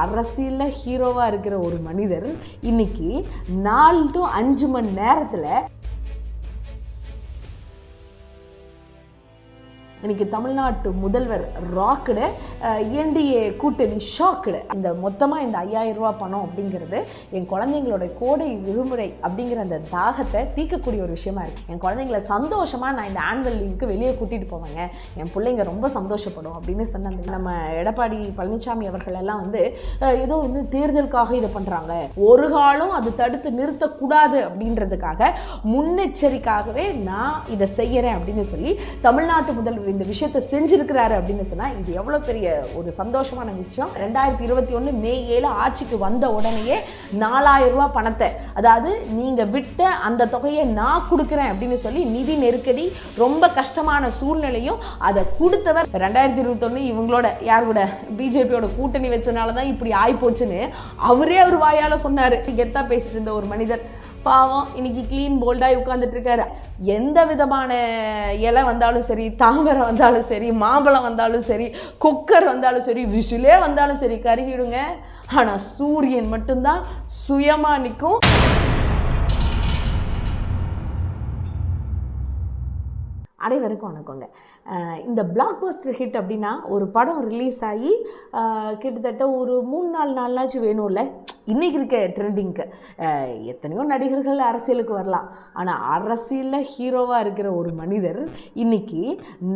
அரசியலில் ஹீரோவாக இருக்கிற ஒரு மனிதர் இன்னைக்கு 4 to 5 மணி நேரத்தில் இன்னைக்கு தமிழ்நாட்டு முதல்வர் ராக்குடு, என்டிஏ கூட்டணி ஷாக்குடு. இந்த மொத்தமாக இந்த 5000 ரூபா பணம் அப்படிங்கிறது என் குழந்தைங்களோட கோடை விடுமுறை அப்படிங்கிற அந்த தாகத்தை தீர்க்கக்கூடிய ஒரு விஷயமா இருக்குது. என் குழந்தைங்கள சந்தோஷமாக நான் இந்த ஆனுவல் லீவுக்கு வெளியே கூட்டிகிட்டு போவேங்க, என் பிள்ளைங்க ரொம்ப சந்தோஷப்படும் அப்படின்னு சொன்ன நம்ம எடப்பாடி பழனிசாமி அவர்கள் எல்லாம் ஏதோ தேர்தலுக்காக இதை பண்ணுறாங்க, ஒரு காலம் அது தடுத்து நிறுத்தக்கூடாது அப்படின்றதுக்காக முன்னெச்சரிக்கையாகவே நான் இதை செய்கிறேன் அப்படின்னு சொல்லி தமிழ்நாட்டு முதல்வர் இந்த விஷயத்தை செஞ்சிருக்கிறாரு அப்படின்னு சொன்னா இது எவ்வளவு பெரிய ஒரு சந்தோஷமான விஷயம். 2021 மே 7 ஆட்சிக்கு வந்த உடனேயே 4000 ரூபாய் பணத்தை, அதாவது நீங்க விட்ட அந்த தொகையை நான் கொடுக்குறேன் அப்படின்னு சொல்லி நிதி நெருக்கடி ரொம்ப கஷ்டமான சூழ்நிலையும் அதை கொடுத்தவர் 2021 இவங்களோட யார் கூட பிஜேபியோட கூட்டணி வச்சனாலதான் இப்படி ஆயிப்போச்சுன்னு அவரே அவர் வாயால சொன்னாரு. கெத்தா பேசிட்டு இருந்த ஒரு மனிதர் பாவம் இன்னைக்கு கிளீன் போல்டாக உட்காந்துட்டு இருக்காரு. எந்த விதமான இலை வந்தாலும் சரி, தாமரை வந்தாலும் சரி, மாம்பழம் வந்தாலும் சரி, கொக்கர் வந்தாலும் சரி, விசிலே வந்தாலும் சரி கருகிடுங்க. ஆனால் சூரியன் மட்டும்தான் சுயமாக நிற்கும். அனைவருக்கும் வணக்கங்க. இந்த பிளாக் பஸ்டர் ஹிட் அப்படின்னா ஒரு படம் ரிலீஸ் ஆகி கிட்டத்தட்ட ஒரு 3-4 நாளாச்சும் வேணும்ல. இன்றைக்கி இருக்க ட்ரெண்டிங்க்கு எத்தனையோ நடிகர்கள் அரசியலுக்கு வரலாம், ஆனால் அரசியலில் ஹீரோவாக இருக்கிற ஒரு மனிதர் இன்றைக்கி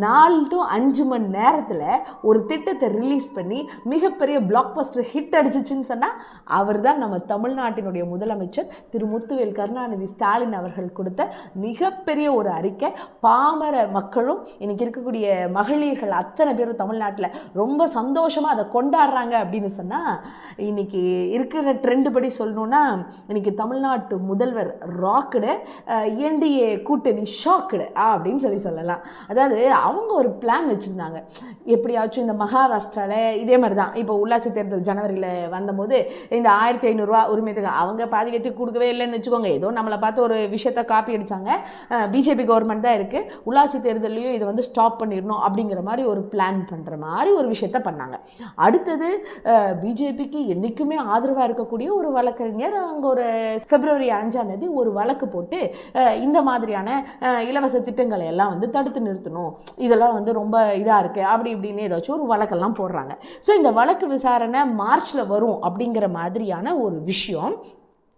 4 to 5 மணி நேரத்தில் ஒரு திட்டத்தை ரிலீஸ் பண்ணி மிகப்பெரிய பிளாக் பஸ்டர் ஹிட் அடிச்சிச்சுன்னு சொன்னால் அவர் தான் நம்ம தமிழ்நாட்டினுடைய முதலமைச்சர் திரு முத்துவேல் கருணாநிதி ஸ்டாலின் அவர்கள் கொடுத்த மிகப்பெரிய ஒரு அறிக்கை. பாமர மக்களும் இன்னைக்கு இருக்கக்கூடிய மகளிர்கள் அத்தனை பேரும் தமிழ்நாட்டில் ரொம்ப சந்தோஷமாக அதை கொண்டாடுறாங்க அப்படின்னு சொன்னால், இன்னைக்கு இருக்கிற ட்ரெண்டு படி சொல்லணும்னா இன்னைக்கு தமிழ்நாட்டு முதல்வர் ராக்குடு, என்டிஏ கூட்டணி ஷாக்குடு அப்படின்னு சொல்லலாம். அதாவது அவங்க ஒரு பிளான் வச்சுருந்தாங்க, எப்படியாச்சும் இந்த மகாராஷ்டிராவில் இதே மாதிரி தான் இப்போ உள்ளாட்சி தேர்தல் ஜனவரியில் வந்தபோது இந்த 1500 ரூபா உரிமைத்துக்கு அவங்க பாதி வெத்துக்கு கொடுக்கவே இல்லைன்னு வச்சுக்கோங்க. ஏதோ நம்மளை பார்த்து ஒரு விஷயத்தை காப்பி அடித்தாங்க. பிஜேபி கவர்மெண்ட் தான் இருக்குது, உள்ளாட்சி தேர்தலையும் இதை ஸ்டாப் பண்ணிடணும் அப்படிங்கிற மாதிரி ஒரு பிளான் பண்ணுற மாதிரி ஒரு விஷயத்த பண்ணாங்க. அடுத்தது பிஜேபிக்கு என்றைக்குமே ஆதரவாக இருக்கக்கூடிய ஒரு வழக்கறிஞர் அங்கே ஒரு February 5 ஒரு வழக்கு போட்டு இந்த மாதிரியான இலவச திட்டங்களை எல்லாம் தடுத்து நிறுத்தணும், இதெல்லாம் ரொம்ப இதாக இருக்குது அப்படி இப்படின்னு ஏதாச்சும் ஒரு வழக்கெல்லாம் போடுறாங்க. ஸோ இந்த வழக்கு விசாரணை மார்ச்சில் வரும் அப்படிங்கிற மாதிரியான ஒரு விஷயம்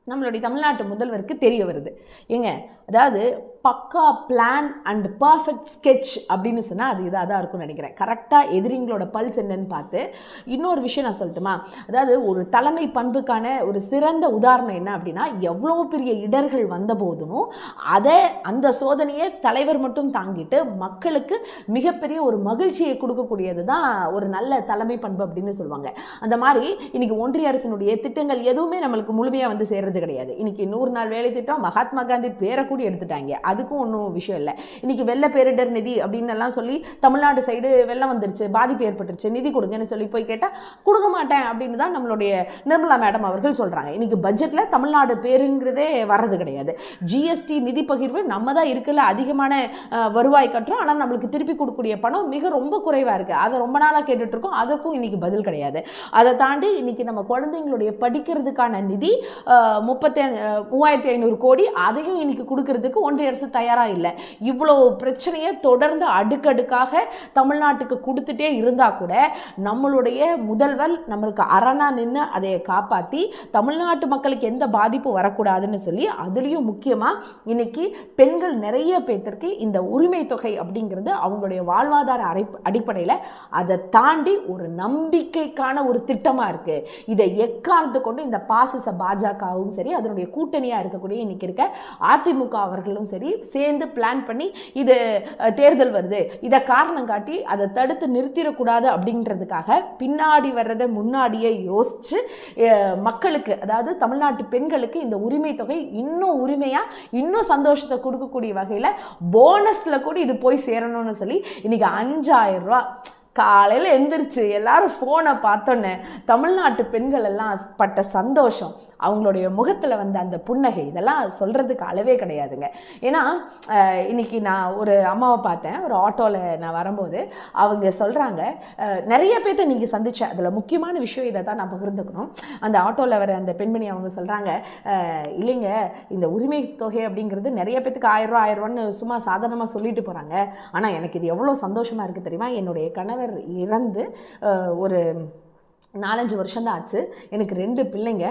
நம்மளுடைய தமிழ்நாட்டு முதல்வருக்கு தெரிய வருது. ஏங்க, அதாவது பக்கா பிளான் அண்ட் பர்ஃபெக்ட் ஸ்கெட்ச் அப்படின்னு சொன்னால் அது இதாக தான் இருக்கும்னு நினைக்கிறேன். கரெக்டாக எதிரிங்களோட பல்ஸ் என்னன்னு பார்த்து இன்னொரு விஷயம் நான் சொல்லட்டுமா, அதாவது ஒரு தலைமை பண்புக்கான ஒரு சிறந்த உதாரணம் என்ன அப்படின்னா, எவ்வளோ பெரிய இடர்கள் வந்த போதும் அந்த சோதனையை தலைவர் மட்டும் தாங்கிட்டு மக்களுக்கு மிகப்பெரிய ஒரு மகிழ்ச்சியை கொடுக்கக்கூடியது தான் ஒரு நல்ல தலைமை பண்பு அப்படின்னு சொல்லுவாங்க. அந்த மாதிரி இன்னைக்கு ஒன்றிய அரசினுடைய திட்டங்கள் எதுவுமே நம்மளுக்கு முழுமையாக சேர்றது கிடையாது. இன்னைக்கு 100 நாள் வேலை திட்டம் மகாத்மா காந்தி பேரை கூடி எடுத்துட்டாங்க, அதுக்கும் ஒன்றும் விஷயம் இல்லை. இன்னைக்கு வெள்ள பேரிடர் நிதி அப்படின்னு எல்லாம் சொல்லி தமிழ்நாடு சைடு வெள்ளம் வந்துருச்சு, பாதிப்பு ஏற்பட்டுருச்சு, நிதி கொடுங்கன்னு சொல்லி போய் கேட்டால் கொடுக்க மாட்டேன் அப்படின்னு தான் நம்மளுடைய நிர்மலா மேடம் அவர்கள் சொல்கிறாங்க. இன்னைக்கு பட்ஜெட்டில் தமிழ்நாடு பேருங்கிறதே வர்றது கிடையாது. ஜிஎஸ்டி நிதி பகிர்வு நம்ம தான் இருக்குல்ல அதிகமான வருவாய் கட்டுறோம், ஆனால் நம்மளுக்கு திருப்பி கொடுக்கக்கூடிய பணம் ரொம்ப குறைவாக இருக்குது. அதை ரொம்ப நாளாக கேட்டுட்ருக்கோம், அதற்கும் இன்னைக்கு பதில் கிடையாது. அதை தாண்டி இன்னைக்கு நம்ம குழந்தைங்களுடைய படிக்கிறதுக்கான நிதி 3500 கோடி, அதையும் இன்னைக்கு கொடுக்கறதுக்கு ஒன்றிய அரசு தயாராக இல்லை. இவ்வளோ பிரச்சனையை தொடர்ந்து அடுக்கடுக்காக தமிழ்நாட்டுக்கு கொடுத்துட்டே இருந்தால் கூட நம்மளுடைய முதல்வர் நம்மளுக்கு அரணா நின்று அதை காப்பாற்றி தமிழ்நாட்டு மக்களுக்கு எந்த பாதிப்பும் வரக்கூடாதுன்னு சொல்லி, அதுலேயும் முக்கியமாக இன்னைக்கு பெண்கள் நிறைய பேர்த்திற்கு இந்த உரிமை தொகை அப்படிங்கிறது அவங்களுடைய வாழ்வாதார அடிப்படையில் அதை தாண்டி ஒரு நம்பிக்கைக்கான ஒரு திட்டமாக இருக்குது. இதை எக்காரணத்தை கொண்டு இந்த பாசிச பாஜகவும் சரி, அதனுடைய கூட்டணியாக இருக்கக்கூடிய இன்னைக்கு இருக்க அதிமுக அவர்களும் சரி சேர்ந்து பிளான் பண்ணி இது தேர்தல் வருது, இதை காரணம் காட்டி அதை தடுத்து நிறுத்திடக்கூடாது அப்படின்றதுக்காக பின்னாடி வர்றதை முன்னாடியே யோசிச்சு மக்களுக்கு, அதாவது தமிழ்நாட்டு பெண்களுக்கு இந்த உரிமை தொகை இன்னும் உரிமையாக இன்னும் சந்தோஷத்தை கொடுக்கக்கூடிய வகையில் போனஸில் கூட இது போய் சேரணும்னு சொல்லி இன்னைக்கு 5000 ரூபா காலையில் எந்திரிச்சு எல்லாரும் ஃபோனை பார்த்தோன்னே தமிழ்நாட்டு பெண்கள் எல்லாம் பட்ட சந்தோஷம், அவங்களுடைய முகத்தில் வந்த அந்த புன்னகை, இதெல்லாம் சொல்கிறதுக்கு அளவே கிடையாதுங்க. ஏன்னா இன்னைக்கு நான் ஒரு அம்மாவை பார்த்தேன், ஒரு ஆட்டோவில் நான் வரும்போது அவங்க சொல்கிறாங்க, நிறைய பேர்த்த நீங்கள் சந்தித்தேன், அதில் முக்கியமான விஷயம் இதை தான் நான் பகிர்ந்துக்கணும். அந்த ஆட்டோவில் வர அந்த பெண்மணி அவங்க சொல்கிறாங்க, இல்லைங்க இந்த உரிமை தொகை அப்படிங்கிறது நிறைய பேத்துக்கு 1000 ரூபா 1000 ரூபான்னு சும்மா சாதாரணமாக சொல்லிட்டு போகிறாங்க, ஆனால் எனக்கு இது எவ்வளோ சந்தோஷமாக இருக்குது தெரியுமா, என்னுடைய கணவர் இறந்து ஒரு 4-5 வருஷம் தான் ஆச்சு. எனக்கு 2 பிள்ளைங்க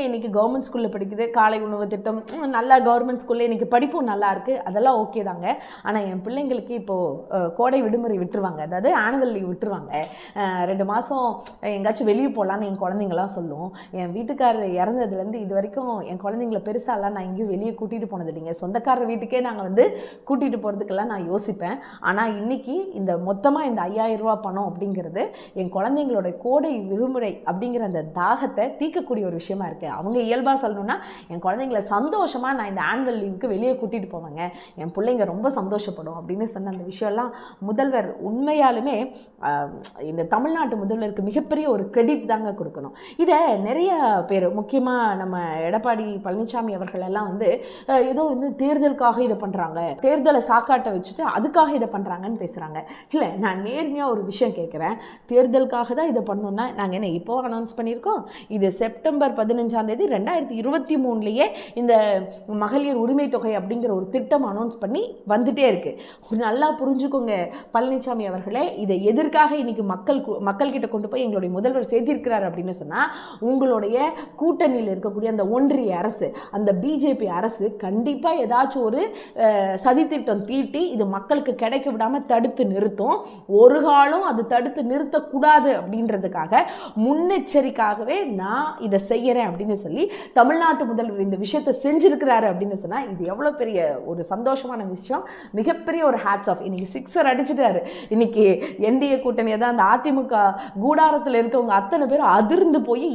இன்றைக்கி கவர்மெண்ட் ஸ்கூலில் படிக்குது, காலை உணவு திட்டம் நல்லா கவர்மெண்ட் ஸ்கூலில் இன்றைக்கி படிப்பும் நல்லா இருக்குது, அதெல்லாம் ஓகே தாங்க. ஆனால் என் பிள்ளைங்களுக்கு இப்போது கோடை விடுமுறை விட்டுருவாங்க, அதாவது ஆனுவல் லீவ் விட்டுருவாங்க. 2 மாதம் எங்கேயாச்சும் வெளியே போகலான்னு என் குழந்தைங்களாம் சொல்லும். என் வீட்டுக்காரர் இறந்ததுலேருந்து இது வரைக்கும் என் குழந்தைங்கள பெருசாலாம் நான் எங்கேயும் வெளியே கூட்டிகிட்டு போனது இல்லைங்க. சொந்தக்காரர் வீட்டுக்கே நாங்கள் வந்து கூட்டிகிட்டு போகிறதுக்கெல்லாம் நான் யோசிப்பேன். ஆனால் இன்றைக்கி இந்த மொத்தமாக இந்த 5000 ரூபா பணம் அப்படிங்கிறது என் குழந்தைங்களோட கோடை விடுமுறை அப்படிங்கிற அந்த தாகத்தை தீர்க்கக்கூடிய ஒரு விஷயமா இருக்குது. அவங்க இயல்பாக சொல்லணும்னா என் குழந்தைங்களை சந்தோஷமாக நான் இந்த ஆனுவல் லீவுக்கு வெளியே கூட்டிகிட்டு போவாங்க, என் பிள்ளைங்க ரொம்ப சந்தோஷப்படும் அப்படின்னு சொன்ன அந்த விஷயம்லாம் முதல்வர் உண்மையாலுமே இந்த தமிழ்நாட்டு முதல்வருக்கு மிகப்பெரிய ஒரு கிரெடிட் தாங்க கொடுக்கணும். இதை நிறைய பேர், முக்கியமாக நம்ம எடப்பாடி பழனிசாமி அவர்கள் எல்லாம் வந்து ஏதோ வந்து தேர்தலுக்காக இதை பண்ணுறாங்க, தேர்தலை சாக்காட்டை வச்சுட்டு அதுக்காக இதை பண்ணுறாங்கன்னு பேசுகிறாங்க. இல்லை, நான் நேர்மையாக ஒரு விஷயம் கேட்குறேன், தேர்தலுக்காக தான் இதை பண்ணணுன்னா நாங்கள் என்ன இப்போ அனௌன்ஸ் பண்ணியிருக்கோம், இது செப்டம்பர் 15ஆம் தேதி 2023 இந்த மகளிர் உரிமை தொகை அப்படிங்கிற ஒரு திட்டம் அனௌன்ஸ் பண்ணி வந்துட்டே இருக்குது. நல்லா புரிஞ்சுக்கோங்க பழனிசாமி அவர்களே, இதை எதற்காக இன்னைக்கு மக்கள்கிட்ட கொண்டு போய் எங்களுடைய முதல்வர் சேர்த்திருக்கிறார் அப்படின்னு சொன்னால், உங்களுடைய கூட்டணியில் இருக்கக்கூடிய அந்த ஒன்றிய அரசு, அந்த பிஜேபி அரசு கண்டிப்பாக ஏதாச்சும் ஒரு சதித்திட்டம் தீட்டி இது மக்களுக்கு கிடைக்க விடாமல் தடுத்து நிறுத்தும். ஒரு காலம் அது தடுத்து நிறுத்தக்கூடாது அப்படின்றதுக்காக முன்னெச்சரிக்கையாகவே நான் இதை செய்யறேன் அப்படின்னு சொல்லி தமிழ்நாட்டு முதல்வர் இந்த விஷயத்தை செஞ்சிருக்கிறாரு அப்படின்னு சொன்னா இது எவ்வளவு பெரிய ஒரு சந்தோஷமான விஷயம். மிகப்பெரிய ஒரு ஹேட்ஸ் ஆஃப். இன்னைக்கு 6 அடிச்சிட்டாரு. இன்னைக்கு என்டிஏ கூட்டணியை தான் அந்த அதிமுக கூடாரத்தில் இருக்கவங்க அத்தனை பேரும் அதிர்ந்து போய்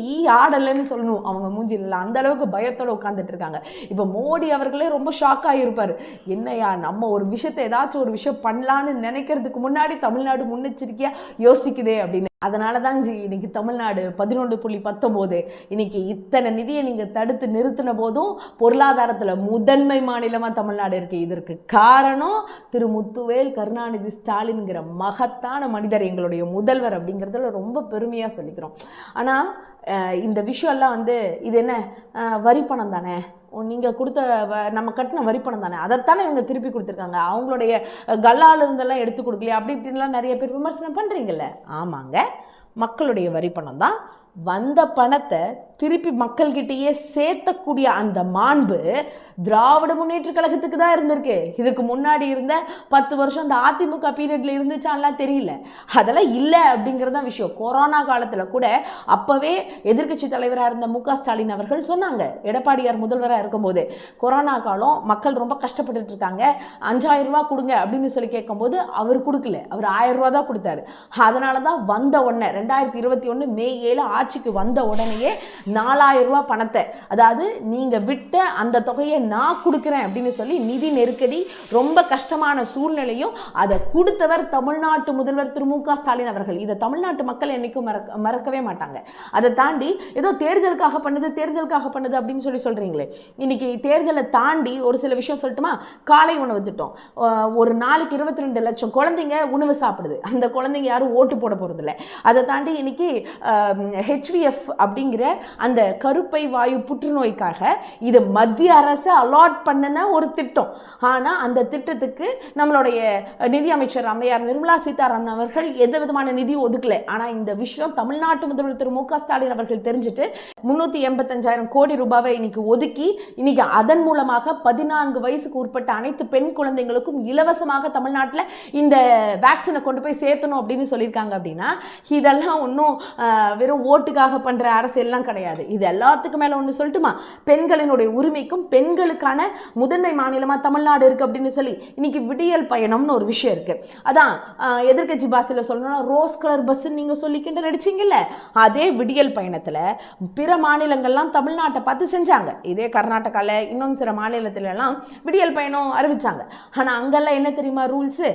ஆடலைன்னு சொல்லணும், அவங்க மூஞ்சில அந்த அளவுக்கு பயத்தோட உட்கார்ந்துட்டு இருக்காங்க. இப்போ மோடி அவர்களே ரொம்ப ஷாக் ஆகியிருப்பாரு, என்னையா நம்ம ஒரு விஷயத்தை ஏதாச்சும் ஒரு விஷயம் பண்ணலான்னு நினைக்கிறதுக்கு முன்னாடி தமிழ்நாடு முன்னெச்சரிக்கையா யோசிக்குதே அப்படின்னு. அதனால தான் ஜி இன்னைக்கு தமிழ்நாடு 11.19 இன்னைக்கு இத்தனை நிதியை நீங்கள் தடுத்து நிறுத்தின போதும் பொருளாதாரத்தில் முதன்மை மாநிலமாக தமிழ்நாடு இருக்குது. இதற்கு காரணம் திரு முத்துவேல் கருணாநிதி ஸ்டாலின்கிற மகத்தான மனிதர், எங்களுடைய முதல்வர் அப்படிங்கிறதுல ரொம்ப பெருமையாக சொல்லிக்கிறோம். ஆனால் இந்த விஷயம்லாம் வந்து இது என்ன வரி பணம் தானே, நீங்கள் கொடுத்த நம்ம கட்டின வரி பணம் தானே, அதைத்தானே இவங்க திருப்பி கொடுத்துருக்காங்க, அவங்களுடைய கல்லால் இருந்தெல்லாம் எடுத்து கொடுக்கலையா அப்படி இப்படின்லாம் நிறைய பேர் விமர்சனம் பண்ணுறீங்கல்ல. ஆமாங்க, மக்களுடைய வரி பணம் தான். வந்த பணத்தை திருப்பி மக்கள்கிட்டயே சேர்த்தக்கூடிய அந்த மாண்பு திராவிட முன்னேற்ற கழகத்துக்கு தான் இருந்திருக்கு. இதுக்கு முன்னாடி இருந்த 10 வருஷம் அந்த அதிமுக பீரியட்ல இருந்துச்சான்லாம் தெரியல, அதெல்லாம் இல்லை அப்படிங்கிறதா விஷயம். கொரோனா காலத்தில் கூட அப்போவே எதிர்க்கட்சி தலைவராக இருந்த மு க ஸ்டாலின் அவர்கள் சொன்னாங்க, எடப்பாடியார் முதல்வராக இருக்கும்போது கொரோனா காலம் மக்கள் ரொம்ப கஷ்டப்பட்டுட்டு இருக்காங்க, 5000 ரூபா கொடுங்க அப்படின்னு சொல்லி கேட்கும்போது அவர் கொடுக்கல, அவர் 1000 ரூபா தான் கொடுத்தாரு. அதனால தான் வந்த உடனே 2021 மே 7 ஆட்சிக்கு வந்த உடனேயே 4000 ரூபா பணத்தை, அதாவது நீங்க விட்ட அந்த தொகையை நான் கொடுக்குறேன் அப்படின்னு சொல்லி நிதி நெருக்கடி ரொம்ப கஷ்டமான சூழ்நிலையும் அதை கொடுத்தவர் தமிழ்நாட்டு முதல்வர் திரு மு க ஸ்டாலின் அவர்கள். இதை தமிழ்நாட்டு மக்கள் என்னைக்கும் மறக்கவே மாட்டாங்க. அதை தாண்டி ஏதோ தேர்தலுக்காக பண்ணுது அப்படின்னு சொல்லி சொல்றீங்களே, இன்னைக்கு தேர்தலை தாண்டி ஒரு சில விஷயம் சொல்லட்டுமா? காலை உணவு திட்டம், ஒரு நாளைக்கு 22 லட்சம் குழந்தைங்க உணவு சாப்பிடுது, அந்த குழந்தைங்க யாரும் ஓட்டு போட போறது இல்லை. அதை தாண்டி இன்னைக்கு HVF அப்படிங்கிற அந்த கருப்பை வாயு புற்றுநோய்க்காக இது மத்திய அரசு அலாட் பண்ணின ஒரு திட்டம். ஆனால் அந்த திட்டத்துக்கு நம்மளுடைய நிதி அமைச்சர் அம்மையார் நிர்மலா சீதாராமன் அவர்கள் எந்த விதமான நிதி ஒதுக்கலை. ஆனால் இந்த விஷயம் தமிழ்நாட்டு முதல்வர் திரு மு க ஸ்டாலின் அவர்கள் தெரிஞ்சுட்டு 385,000 கோடி ரூபாவை இன்னைக்கு ஒதுக்கி இன்னைக்கு அதன் மூலமாக 14 வயசுக்கு உட்பட்ட அனைத்து பெண் குழந்தைங்களுக்கும் இலவசமாக தமிழ்நாட்டில் இந்த வேக்சினை கொண்டு போய் சேர்த்தணும் அப்படின்னு சொல்லியிருக்காங்க. அப்படின்னா இதெல்லாம் ஒன்றும் வெறும் ஓட்டு ஓட்டுக்காக பண்ற அரசியல்லாம் கிடையாது. இது எல்லாத்துக்கும் மேல ஒண்ணு சொல்லட்டுமா, பெண்களினுடைய உரிமைக்கும் பெண்களுக்கான முதன்மை மாநிலமா தமிழ்நாடு இருக்கு அப்படின்னு சொல்லி இன்னைக்கு விடியல் பயணம்னு ஒரு விஷயம் இருக்கு. அதான் எதிர்கட்சி பாசையில சொல்லணும்னா ரோஸ் கலர் பஸ் நீங்க சொல்லிக்கிட்டு நடிச்சீங்கல்ல, அதே விடியல் பயணத்துல பிற மாநிலங்கள்லாம் தமிழ்நாட்டை பார்த்து செஞ்சாங்க. இதே கர்நாடகால இன்னும் சில மாநிலத்துல எல்லாம் விடியல் பயணம் அறிவிச்சாங்க. ஆனா அங்கெல்லாம் என்ன தெரியுமா ரூல்ஸ்,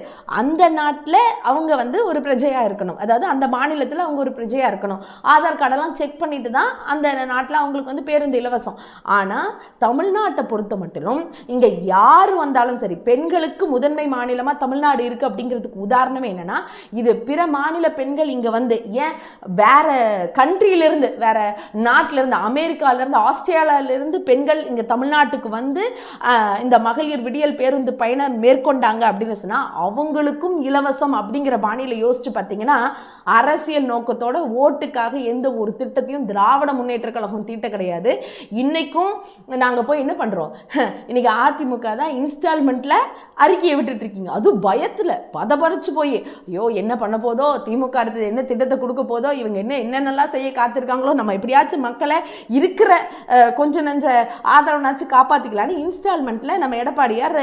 அந்த நாட்டுல அவங்க ஒரு பிரஜையா இருக்கணும், அதாவது அந்த மாநிலத்துல அவங்க ஒரு பிரஜையா இருக்கணும், ஆதார் கார்டெல்லாம் செக் பண்ணிட்டு தான் அந்த நாட்டுல அவங்களுக்கு பேருந்து இலவசம். ஆனா தமிழ்நாட்டை பொறுத்த மட்டும் இங்க யாரு வந்தாலும் சரி பெண்களுக்கு முதன்மை மாநிலமா தமிழ்நாடு இருக்கு அப்படிங்கிறதுக்கு உதாரணமே என்னன்னா, இது பிற மாநில பெண்கள் இங்க ஏன் வேற கண்ட்ரியிலிருந்து வேற நாட்டில இருந்து அமெரிக்கால இருந்து ஆஸ்திரேலியால இருந்து பெண்கள் இங்க தமிழ்நாட்டுக்கு இந்த மகளிர் விடியல் பேருந்து பயணம் மேற்கொண்டாங்க அப்படின்னு சொன்னா அவங்களுக்கும் இலவசம் அப்படிங்கிற பாணியில யோசிச்சு பார்த்தீங்கன்னா, அரசியல் நோக்கத்தோட ஓட்டுக்காக எந்த ஒரு திட்டத்தையும் திராவிட முன்னேற்ற கழகம் தீட்ட கிடையாது. இன்னைக்கும் நாங்க போய் என்ன பண்றோம், இன்னைக்கு அதிமுக தான் இன்ஸ்டால்மெண்ட்ல அறிக்கையை விட்டுட்டு இருக்கீங்க. அது பயத்துல பதபடைச்சு போய் ஐயோ என்ன பண்ண போதோ, திமுக அடுத்தது என்ன திட்டத்தை கொடுக்க போதோ, இவங்க என்னென்னலாம் செய்ய காத்திருக்காங்களோ, நம்ம எப்படியாச்சும் மக்களை இருக்கிற கொஞ்சம் நெஞ்ச ஆதரவுனாச்சு காப்பாத்திக்கலான்னு இன்ஸ்டால்மெண்ட்ல நம்ம எடப்பாடியார்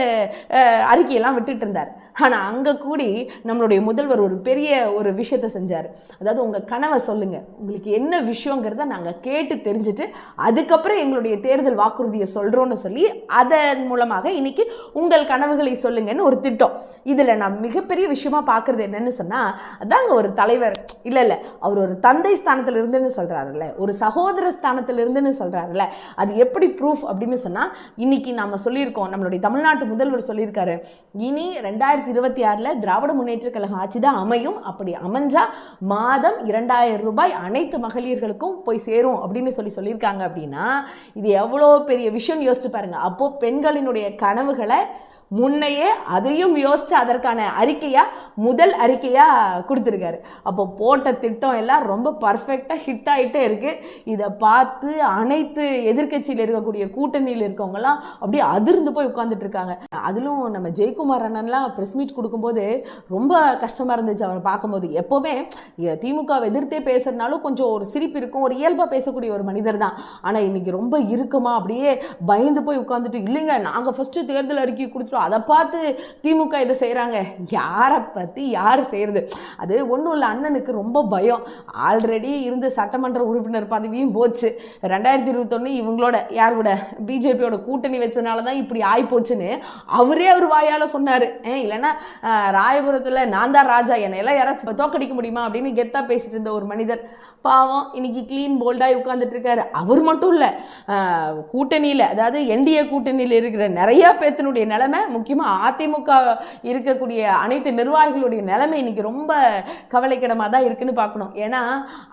அறிக்கையெல்லாம் விட்டுட்டு இருந்தார். ஆனா அங்க கூடி நம்மளுடைய முதல்வர் ஒரு பெரிய ஒரு விஷயத்தை செஞ்சார். அதாவது உங்க கனவை சொல்லுங்க, உங்களுக்கு என்ன விஷயங்கிறத நாங்க கேட்டு தெரிஞ்சுட்டு அதுக்கப்புறம் எங்களுடைய தேர்தல் வாக்குறுதியை சொல்றோம்னு சொல்லி அதன் மூலமாக இன்னைக்கு உங்கள் கனவுகளை சொல்லுங்கன்னு ஒரு திட்டம். இதுல நான் மிகப்பெரிய விஷயமா பார்க்கறது என்னன்னு சொன்னா, அதாங்க ஒரு தலைவர் இல்ல அவர் ஒரு தந்தை ஸ்தானத்தில் இருந்துன்னு சொல்றாருல்ல, ஒரு சகோதர ஸ்தானத்தில் இருந்துன்னு சொல்றாருல்ல, அது எப்படி ப்ரூஃப் அப்படின்னு சொன்னா, இன்னைக்கு நாம சொல்லியிருக்கோம், நம்மளுடைய தமிழ்நாட்டு முதல்வர் சொல்லியிருக்காரு, இனி 2026 திராவிட முன்னேற்ற கழகம் ஆட்சி தான் அமையும், அப்படி அமைஞ்சா மாதம் 2000 ரூபாய் அனைத்து மகளிர்களுக்கும் போய் சேரும் அப்படின்னு சொல்லியிருக்காங்க. அப்படின்னா இது எவ்வளோ பெரிய விஷயம் யோசிச்சு பாருங்க. அப்போ பெண்களினுடைய கனவுகளை முன்னையே அதையும் யோசிச்சு அதற்கான அறிக்கையா முதல் அறிக்கையா கொடுத்துருக்காரு. அப்போ போட்ட திட்டம் எல்லாம் ரொம்ப பர்ஃபெக்டா ஹிட் ஆகிட்டே இருக்கு. இதை பார்த்து அனைத்து எதிர்கட்சியில் இருக்கக்கூடிய கூட்டணியில் இருக்கவங்கலாம் அப்படியே அதிர்ந்து போய் உட்கார்ந்துட்டு இருக்காங்க. அதிலும் நம்ம ஜெயக்குமார் அண்ணன்லாம் ப்ரெஸ் மீட் கொடுக்கும்போது ரொம்ப கஷ்டமா இருந்துச்சு அவரை பார்க்கும்போது. எப்போவுமே திமுக எதிர்த்தே பேசுறதுனாலும் கொஞ்சம் ஒரு சிரிப்பு இருக்கும், ஒரு இயல்பாக பேசக்கூடிய ஒரு மனிதர் தான். ஆனால் இன்னைக்கு ரொம்ப இருக்குமா அப்படியே பயந்து போய் உட்காந்துட்டு, இல்லைங்க நாங்கள் ஃபர்ஸ்ட் தேர்தல் அறிக்கை கொடுத்துருவோம், அதை பார்த்து திமுக இதை செய்கிறாங்க, யாரை பற்றி யார் செய்கிறது. அது ஒன்றும் இல்லை, அண்ணனுக்கு ரொம்ப பயம். ஆல்ரெடி இருந்த சட்டமன்ற உறுப்பினர் பதவியும் போச்சு. 2021 இவங்களோட யார் கூட பிஜேபியோட கூட்டணி வச்சதுனால தான் இப்படி ஆயிப்போச்சுன்னு அவரே அவர் வாயால் சொன்னார். இல்லைன்னா ராயபுரத்தில் நான் தான் ராஜா, என்னையெல்லாம் யாராச்சும் தோக்கடிக்க முடியுமா அப்படின்னு கெத்தா பேசிட்டு இருந்த ஒரு மனிதர் பாவம் இன்னைக்கு கிளீன் போல்டாக உட்கார்ந்துட்டு இருக்காரு. அவர் மட்டும் இல்லை, கூட்டணியில் அதாவது என்டிஏ கூட்டணியில் இருக்கிற நிறைய பேத்தினுடைய நிலைமை, முக்கியமாக அதிமுக இருக்கக்கூடிய அனைத்து நிர்வாகிகளுடைய நிலைமை இன்னைக்கு ரொம்ப கவலைக்கிடமாக தான் இருக்குன்னு பார்க்கணும். ஏன்னா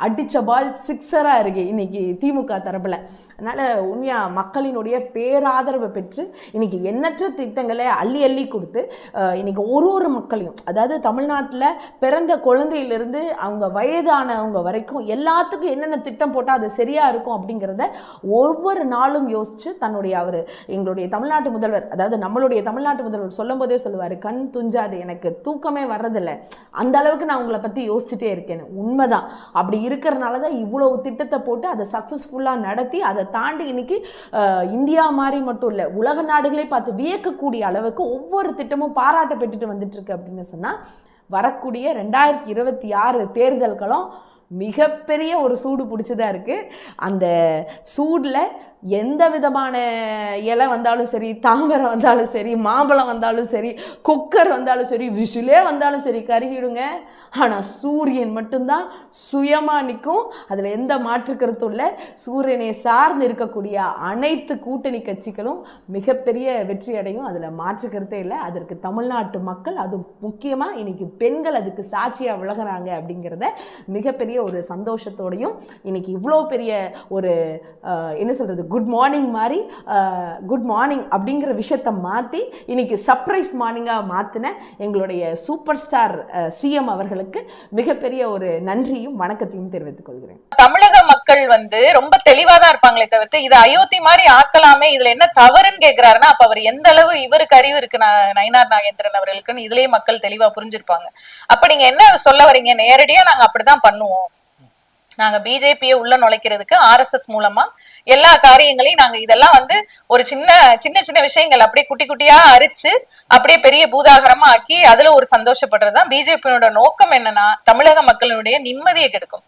அடித்த பால் சிக்ஸராக இருக்கு இன்னைக்கு திமுக தரப்பில். அதனால் உண்மையாக மக்களினுடைய பேராதரவை பெற்று இன்னைக்கு எண்ணற்ற திட்டங்களை அள்ளி அள்ளி கொடுத்து இன்னைக்கு ஒரு மக்களையும், அதாவது தமிழ்நாட்டில் பிறந்த குழந்தையிலிருந்து அவங்க வயதானவங்க வரைக்கும் எல்லாத்துக்கும் என்னென்ன திட்டம் போட்டால் அது சரியாக இருக்கும் அப்படிங்கிறத ஒவ்வொரு நாளும் யோசித்து தன்னுடைய எங்களுடைய தமிழ்நாட்டு முதல்வர், அதாவது நம்மளுடைய தமிழ்நாட்டு முதல்வர் சொல்லும் போதே சொல்லுவார், கண் துஞ்சாது, எனக்கு தூக்கமே வர்றதில்லை, அந்த அளவுக்கு நான் உங்களை பற்றி யோசிச்சுட்டே இருக்கேன். உண்மைதான். அப்படி இருக்கிறனால தான் இவ்வளவு திட்டத்தை போட்டு அதை சக்ஸஸ்ஃபுல்லாக நடத்தி அதை தாண்டி இன்னைக்கு இந்தியா மாதிரி மட்டும் இல்லை உலக நாடுகளே பார்த்து வியக்கக்கூடிய அளவுக்கு ஒவ்வொரு திட்டமும் பாராட்ட பெற்றுட்டு வந்துட்டு இருக்கு. அப்படின்னு சொன்னால் வரக்கூடிய 2026 தேர்தல்களும் மிகப்பெரிய ஒரு சூடு பிடிச்சதா இருக்குது. அந்த சூடில் எந்த விதமான இலை வந்தாலும் சரி, தாமரை வந்தாலும் சரி, மாம்பழம் வந்தாலும் சரி, குக்கர் வந்தாலும் சரி, விசிலே வந்தாலும் சரி கருகிடுங்க. ஆனால் சூரியன் மட்டும்தான் சுயமாக நிற்கும், அதில் எந்த மாற்று கருத்தும் இல்லை. சூரியனை சார்ந்து இருக்கக்கூடிய அனைத்து கூட்டணி கட்சிகளும் மிகப்பெரிய வெற்றி அடையும், அதில் மாற்று கருத்தே இல்லை. அதற்கு தமிழ்நாட்டு மக்கள், அது முக்கியமாக இன்னைக்கு பெண்கள் அதுக்கு சாட்சியாக விலகிறாங்க அப்படிங்கிறத மிகப்பெரிய ஒரு சந்தோஷத்தோடையும், இன்னைக்கு இவ்வளோ பெரிய ஒரு என்ன சொல்கிறது, குட் மார்னிங் மாதிரி குட் மார்னிங் அப்படிங்கிற விஷயத்தை மாற்றி இன்னைக்கு சர்ப்ரைஸ் மார்னிங்காக மாற்றின எங்களுடைய சூப்பர் ஸ்டார் சிஎம் அவர்களுக்கு மிகப்பெரிய ஒரு நன்றியும் வணக்கத்தையும் தெரிவித்துக் கொள்கிறேன். தமிழக மக்கள் ரொம்ப தெளிவா தான் இருப்பாங்களே தவிர்த்து இது அயோத்தி மாதிரி ஆக்கலாமே, இதுல என்ன தவறுன்னு கேட்கிறாருன்னா அப்ப அவர் எந்த அளவு இவருக்கு அறிவு இருக்கு நயினார் நாகேந்திரன் அவர்களுக்குன்னு இதுலயே மக்கள் தெளிவா புரிஞ்சிருப்பாங்க. அப்ப நீங்க என்ன சொல்ல வரீங்க, நேரடியா நாங்க அப்படிதான் பண்ணுவோம் நாங்க பிஜேபியை உள்ள நுழைக்கிறதுக்கு ஆர்எஸ்எஸ் மூலமா எல்லா காரியங்களையும் நாங்க இதெல்லாம் வந்து ஒரு சின்ன சின்ன சின்ன விஷயங்கள் அப்படியே குட்டி குட்டியா அரிச்சு அப்படியே பெரிய பூதாகரமா ஆக்கி அதுல ஒரு சந்தோஷப்படுறதுதான் பிஜேபியோட நோக்கம். என்னன்னா தமிழக மக்களுடைய நிம்மதியை கெடுக்கும்.